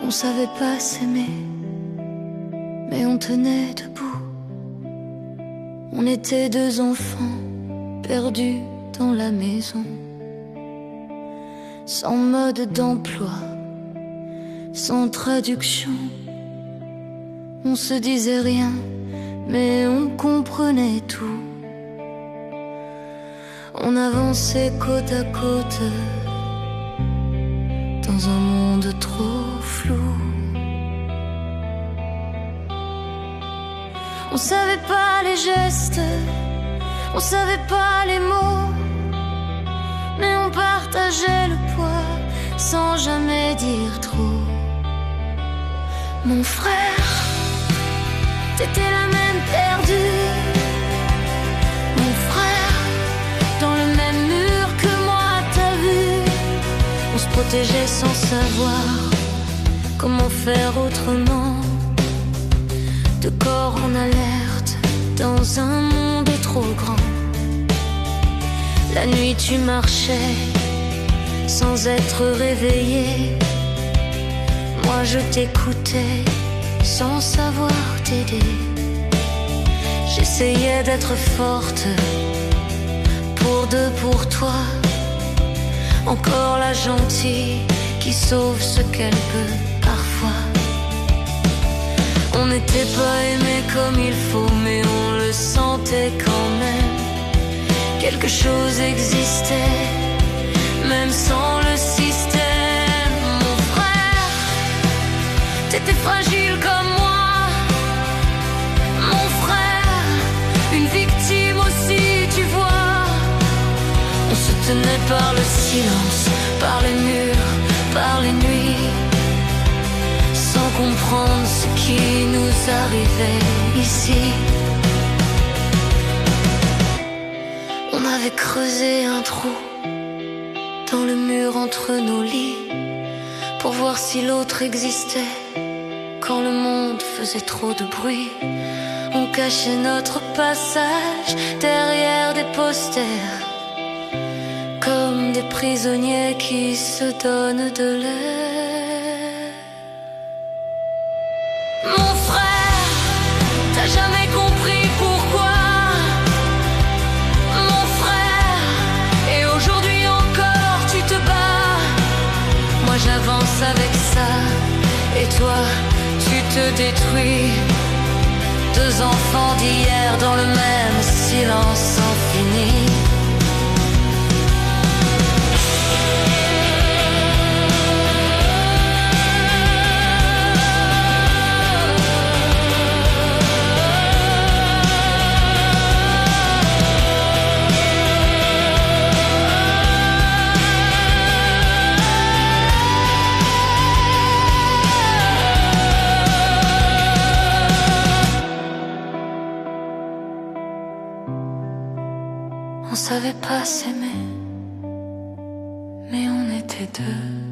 On savait pas s'aimer, mais on tenait debout. On était deux enfants perdus dans la maison, sans mode d'emploi, sans traduction. On se disait rien, mais on comprenait tout. On avançait côte à côte dans un monde trop flou. On savait pas les gestes, on savait pas les mots, mais on partageait le poids sans jamais dire trop. Mon frère, t'étais la même perdue. Mon frère, dans le même mur que moi, t'as vu. On se protégeait sans savoir comment faire autrement. De corps en alerte dans un monde trop grand. La nuit tu marchais sans être réveillé. Moi je t'écoutais sans savoir t'aider. J'essayais d'être forte pour deux, pour toi. Encore la gentille qui sauve ce qu'elle peut parfois. On n'était pas aimés comme il faut, mais on le sentait quand même. Quelque chose existait, même sans le système. Mon frère, t'étais fragile comme moi. Mon frère, une victime aussi, tu vois. On se tenait par le silence, par les murs, par les nuits, sans comprendre ce qui nous arrivait ici. On avait creusé un trou dans le mur entre nos lits pour voir si l'autre existait. Quand le monde faisait trop de bruit, on cachait notre passage derrière des posters, comme des prisonniers qui se donnent de l'air. Mon frère, t'as jamais compris pourquoi. Mon frère, et aujourd'hui encore tu te bats. Moi j'avance avec ça, et toi tu te détruis. Deux enfants d'hier dans le même silence infini. On savait pas s'aimer, mais on était deux.